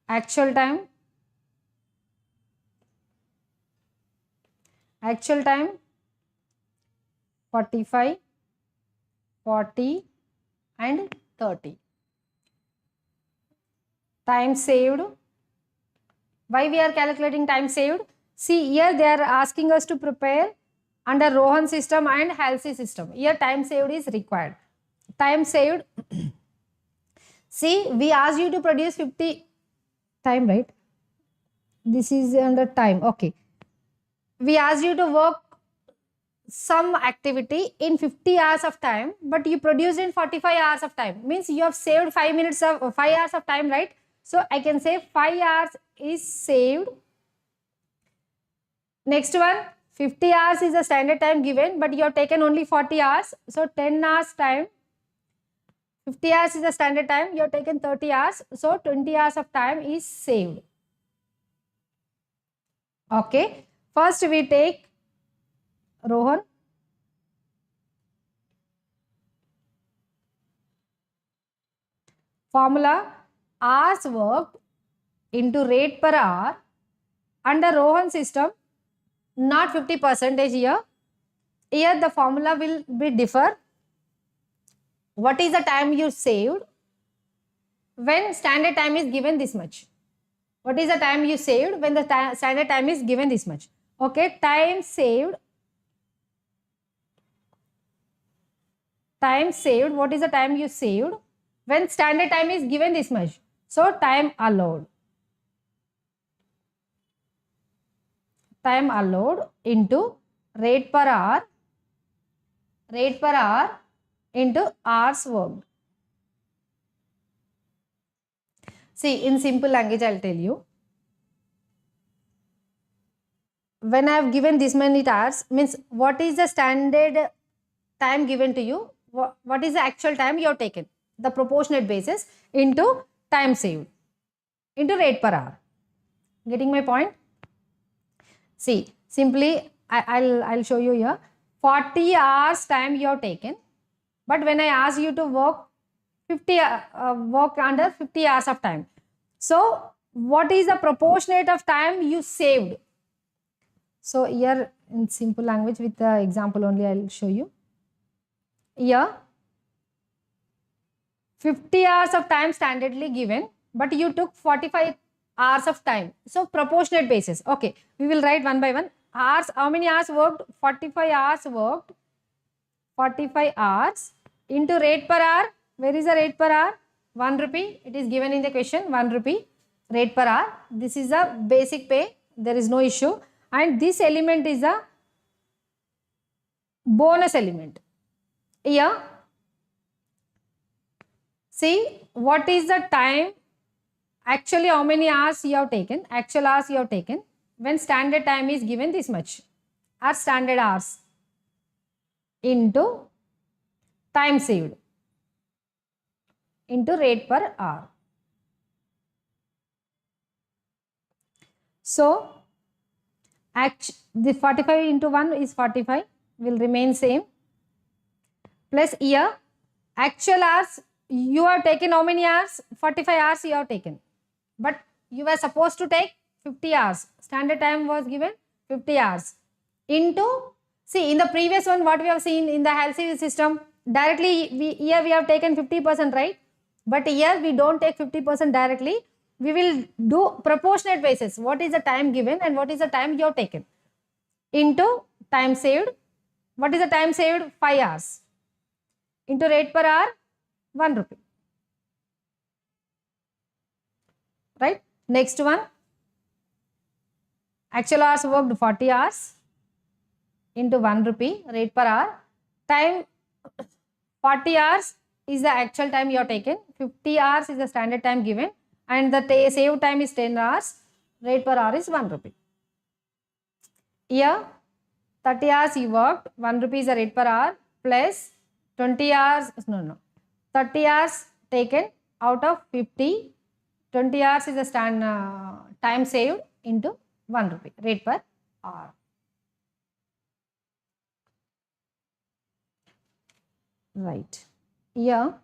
A: Actual time 45, 40 and 30. Time saved. Why we are calculating time saved? See, here they are asking us to prepare under Rohan system and Halsey system. Here time saved is required. Time saved. See, we asked you to produce 50 time, right? This is under time. Okay. We asked you to work some activity in 50 hours of time, but you produced in 45 hours of time. Means you have saved 5 hours of time, right? So I can say 5 hours is saved. Next one, 50 hours is the standard time given, but you have taken only 40 hours. So 10 hours time. 50 hours is the standard time, you have taken 30 hours. So 20 hours of time is saved. Okay. First we take Rohan. Formula: hours worked into rate per hour under Rohan system, not 50% here. Here the formula will be differ. What is the time you saved when standard time is given this much? What is the time you saved when the standard time is given this much? Okay, time saved. What is the time you saved when standard time is given this much? So time allowed. Time allowed into rate per hour into hours worked. See, in simple language, I'll tell you. When I have given this many hours, means what is the standard time given to you? What is the actual time you have taken? The proportionate basis into time saved into rate per hour. Getting my point? See, simply I'll show you here. 40 hours time you have taken, but when I ask you to work work under 50 hours of time. So what is the proportionate of time you saved? So here in simple language with the example only I will show you. Here 50 hours of time standardly given, but you took 45 hours of time. So proportionate basis. Okay, we will write one by one. Hours, how many hours worked? 45 hours worked. 45 hours into rate per hour. Where is the rate per hour? 1 rupee. It is given in the question, 1 rupee rate per hour. This is a basic pay. There is no issue. And this element is a bonus element. Here, see what is the time, actually how many hours you have taken, actual hours you have taken, when standard time is given this much, or standard hours into time saved into rate per hour. So, the 45 into 1 is 45, will remain same, plus here actual hours you have taken how many hours? 45 hours you have taken, but you were supposed to take 50 hours, standard time was given 50 hours into, see in the previous one what we have seen in the Halsey system, directly here we have taken 50%, right? But here we don't take 50% directly, we will do proportionate basis, what is the time given and what is the time you have taken, into time saved. What is the time saved? 5 hours into rate per hour 1 rupee, right? Next one, actual hours worked 40 hours into 1 rupee rate per hour. Time 40 hours is the actual time you have taken, 50 hours is the standard time given, and the saved time is 10 hours, rate per hour is 1 rupee. Here 30 hours you worked, 1 rupee is the rate per hour, plus 20 hours, 30 hours taken out of 50, 20 hours is the time saved into 1 rupee rate per hour. Right. Here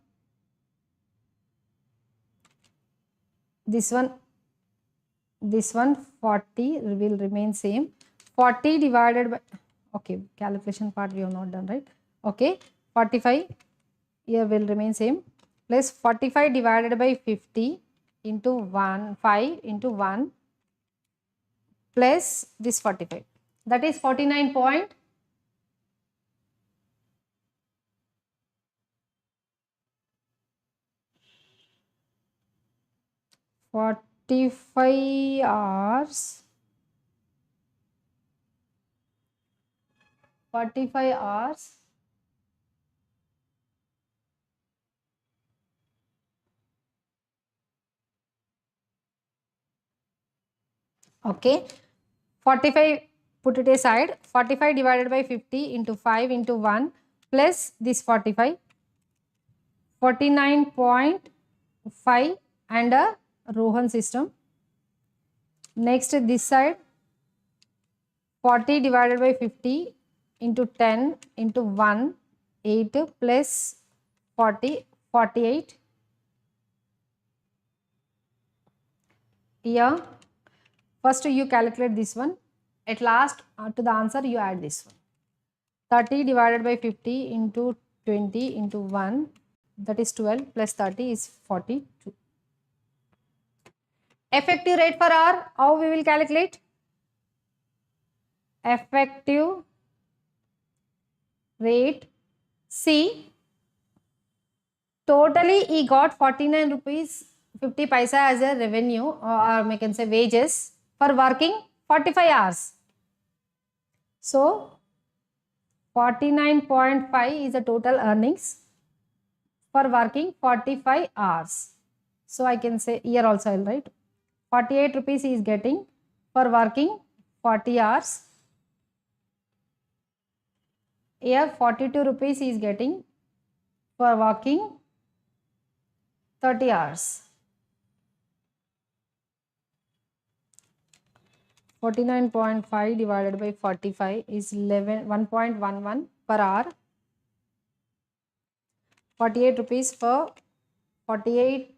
A: this one 40 will remain same. 40 divided by, okay, calculation part we have not done, right? Okay, 45 here will remain same, plus 45 divided by 50 into 1, 5 into 1 plus this 45, that is 49 point 45 hours, 45 hours okay, 45 put it aside, 45 divided by 50 into 5 into 1 plus this 45, 49.5 and a Rohan system. Next this side 40 divided by 50 into 10 into 1, 8 plus 40, 48. Here first you calculate this one, at last to the answer you add this one. 30 divided by 50 into 20 into 1, that is 12 plus 30 is 42. Effective rate per hour, how we will calculate? Effective rate, see, totally he got 49 rupees 50 paisa as a revenue, or we can say wages, for working 45 hours. So 49.5 is the total earnings for working 45 hours. So I can say here also I will write 48 rupees he is getting for working 40 hours. Here 42 rupees he is getting for working 30 hours. 49.5 divided by 45 is 1.11 per hour. 48 rupees for 48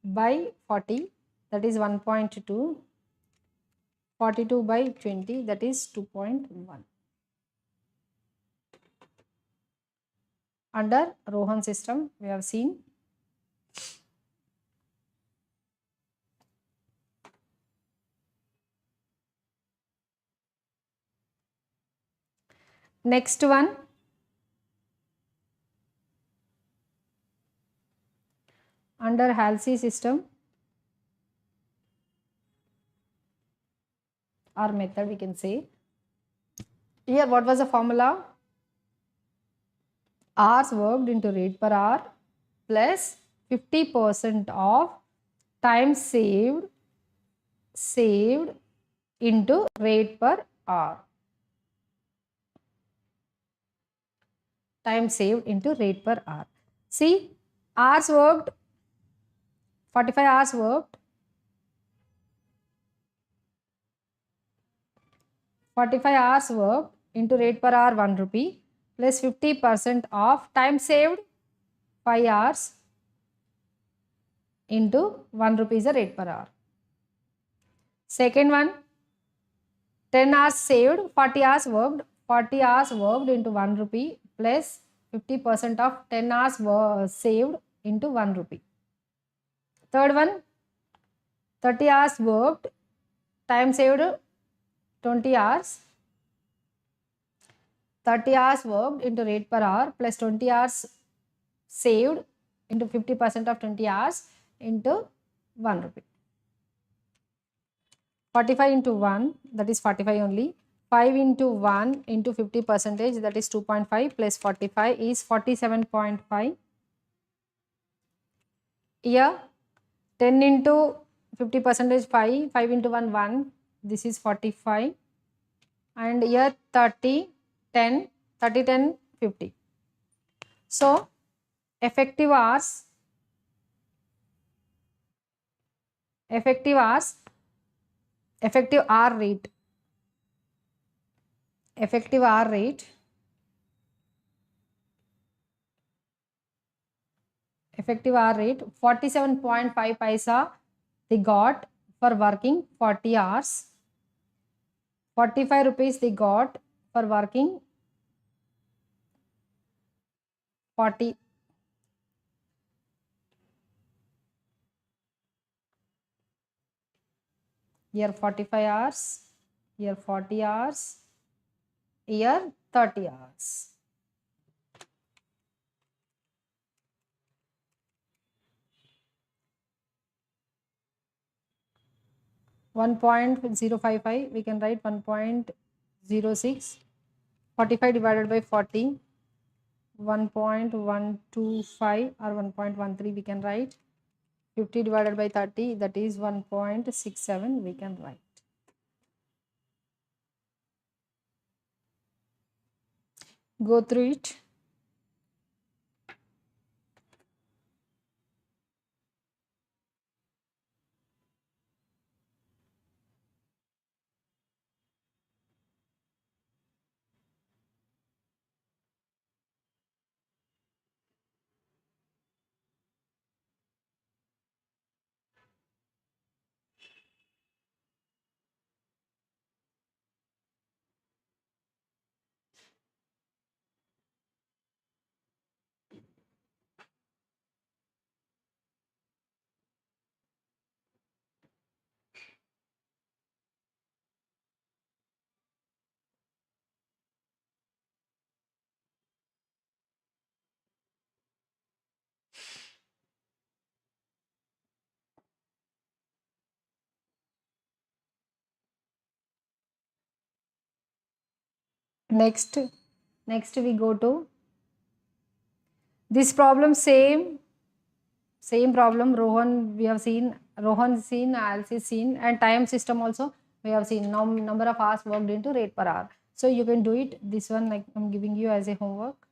A: by 40, that is 1.2. 42 by 20, that is 2.1. under Rohan system we have seen. Next one, under Halsey system or method we can say. Here what was the formula? Hours worked into rate per hour plus 50% of time saved into rate per hour. Time saved into rate per hour. See, hours worked, 45 hours worked, 45 hours worked into rate per hour 1 rupee plus 50% of time saved 5 hours into 1 rupee is the rate per hour. Second one, 10 hours saved, 40 hours worked, 40 hours worked into 1 rupee plus 50% of 10 hours saved into 1 rupee. Third one, 30 hours worked, time saved 20 hours, 30 hours worked into rate per hour plus 20 hours saved into 50% of 20 hours into 1 rupee. 45 into 1, that is 45 only. 5 into 1 into 50 percentage, that is 2.5 plus 45 is 47.5. Here 10 into 50 percentage 5, 5 into 1 1, this is 45, and here 30 10, 30 10 50. So effective hours, effective hour rate, effective hour rate, effective hour rate 47.5 paisa they got for working 40 hours, 45 rupees they got for working 40. Here 45 hours, here 40 hours, here 30 hours. (1.055) we can write 1.06. 45 divided by 40, 1.125 or 1.13 we can write. 50 divided by 30, that is 1.67 we can write. Go through it. Next we go to this problem. Same problem. Rohan we have seen, Rohan seen, Alcy seen, and time system also we have seen. Now number of hours worked into rate per hour. So you can do it. This one like I'm giving you as a homework.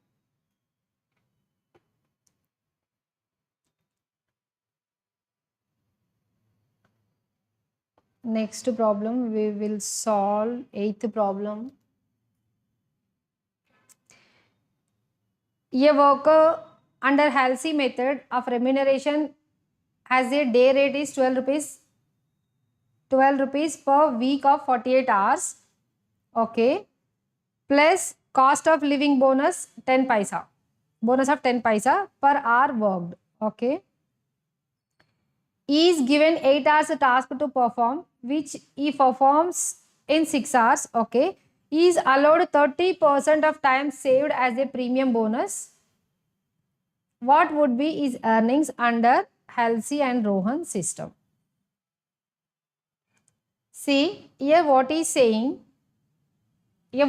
A: Next problem we will solve 8th problem. A worker under Halsey method of remuneration has a day rate is 12 rupees per week of 48 hours. Okay. Plus cost of living bonus 10 paisa. bonus of 10 paisa per hour worked. Okay. He is given 8 hours task to perform, which he performs in 6 hours. Okay. He is allowed 30% of time saved as a premium bonus. What would be his earnings under Halsey and Rohan system? See, here what he is saying, a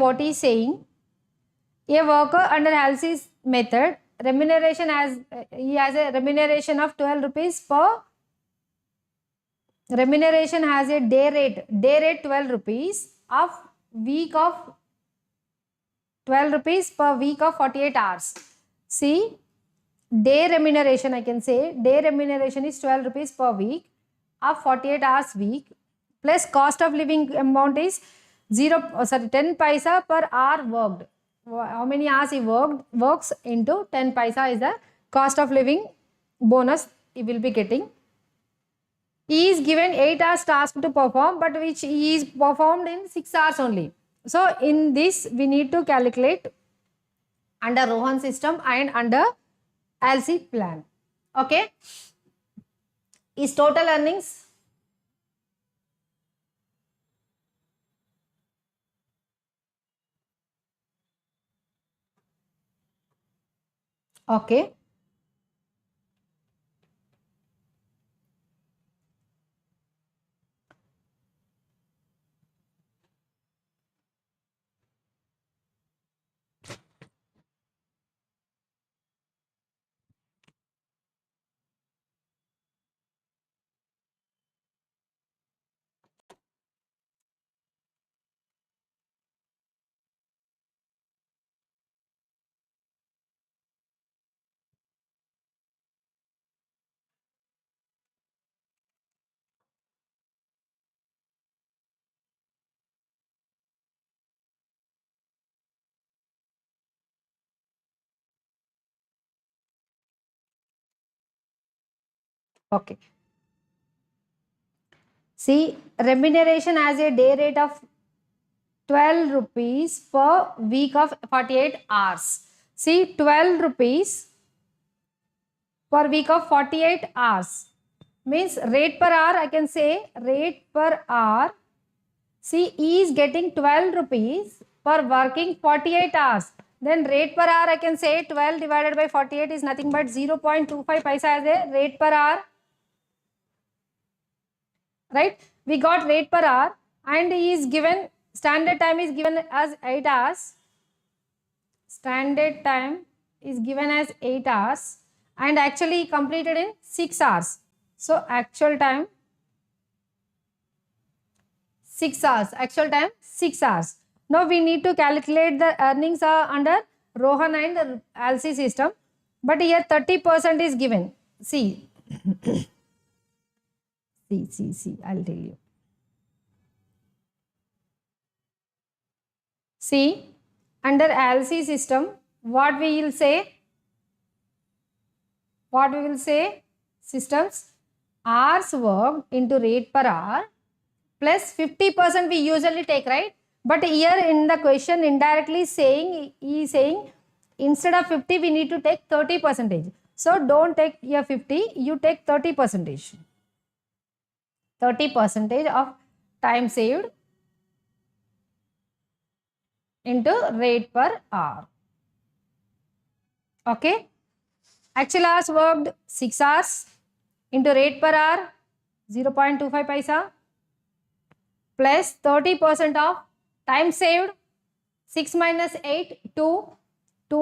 A: worker under Halsey's method, remuneration he has a remuneration of 12 rupees per, remuneration has a day rate 12 rupees of week of 12 rupees per week of 48 hours. See, day remuneration, I can say day remuneration is 12 rupees per week of 48 hours week, plus cost of living amount is 10 paisa per hour worked. How many hours he works into 10 paisa is the cost of living bonus he will be getting. He is given 8 hours task to perform, but which he is performed in 6 hours only. So in this we need to calculate under Rohan system and under LC plan. Okay. His total earnings. Okay. Okay. See, remuneration has a day rate of 12 rupees per week of 48 hours. See, 12 rupees per week of 48 hours means rate per hour, I can say rate per hour. See, he is getting 12 rupees per working 48 hours. Then rate per hour, I can say 12 divided by 48 is nothing but 0.25 paisa as a rate per hour. Right? We got rate per hour and he is given, standard time is given as 8 hours. Standard time is given as 8 hours and actually completed in 6 hours. So actual time 6 hours. Actual time 6 hours. Now we need to calculate the earnings under Rohan and LC system. But here 30% is given. See. see, I'll tell you. See, under LC system, what we will say? What we will say? Systems, hours worked into rate per hour plus 50% we usually take, right? But here in the question indirectly saying, he is saying instead of 50 we need to take 30%. So don't take here 50, you take 30%. 30% of time saved into rate per hour. Okay. Actual hours worked 6 hours into rate per hour 0.25 paisa plus 30% of time saved 6 minus 8 2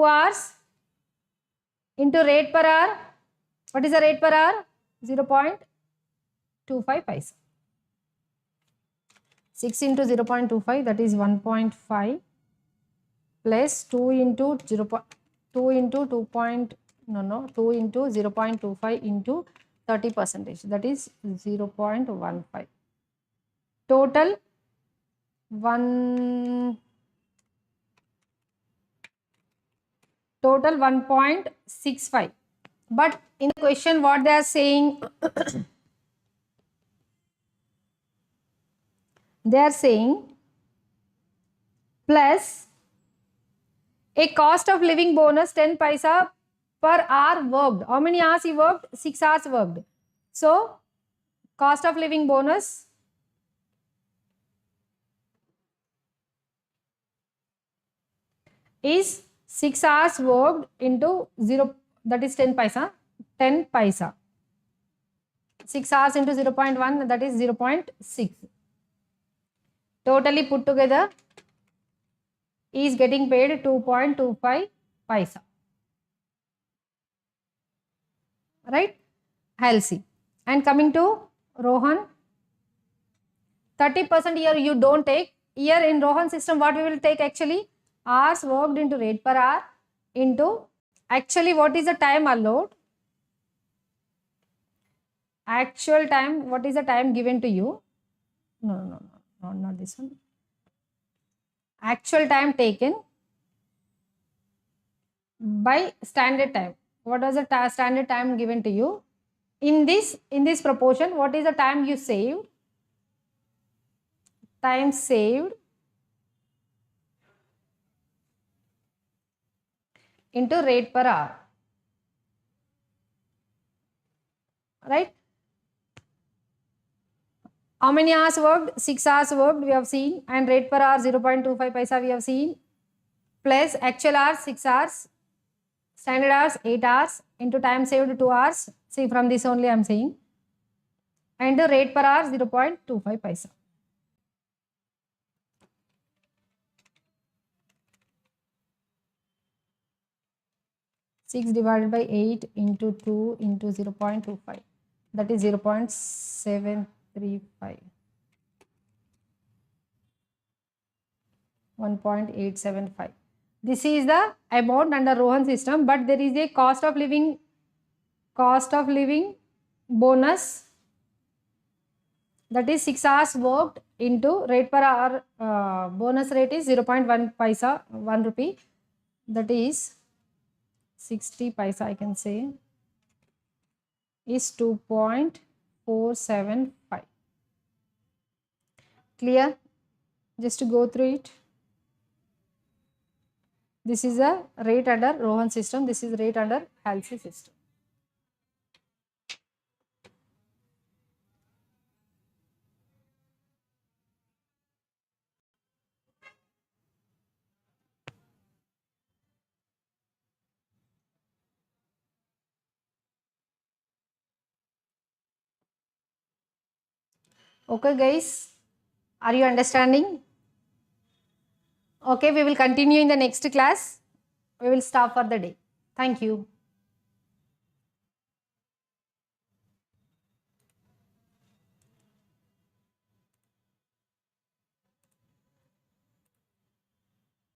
A: hours into rate per hour. What is the rate per hour? 0.25 paisa. 6 into 0.25 that is 1.5 plus 2 into 2 into 2 into 0.25 into 30% that is 0.15. Total 1.65. But in the question what they are saying, they are saying plus a cost of living bonus 10 paisa per hour worked. How many hours he worked? 6 hours worked. So cost of living bonus is 6 hours worked into 0, that is 10 paisa. 10 paisa. 6 hours into 0.1, that is 0.6. Totally put together, he is getting paid 2.25 paisa. Right? I'll see. And coming to Rohan, 30% here you don't take. Here in Rohan system, what we will take actually? Hours worked into rate per hour into actually what is the time allowed? Actual time, what is the time given to you? No, not this one. Actual time taken by standard time. What was the standard time given to you? In this proportion, what is the time you saved? Time saved into rate per hour. Right? How many hours worked? 6 hours worked we have seen, and rate per hour 0.25 paisa we have seen, plus actual hours 6 hours, standard hours 8 hours into time saved 2 hours. See, from this only I am saying, and the rate per hour 0.25 paisa. Six divided by 8 into 2 into 0.25, that is 0.735. 1.875. This is the amount under Rohan system, but there is a cost of living bonus, that is 6 hours worked into rate per hour. Bonus rate is 0.1 paisa, 1 rupee, that is 60 paisa, I can say, is 2.475. Clear? Just to go through it. This is a rate under Rohan system. This is rate under Halsey system. Okay guys, are you understanding? Okay, we will continue in the next class. We will stop for the day. Thank you.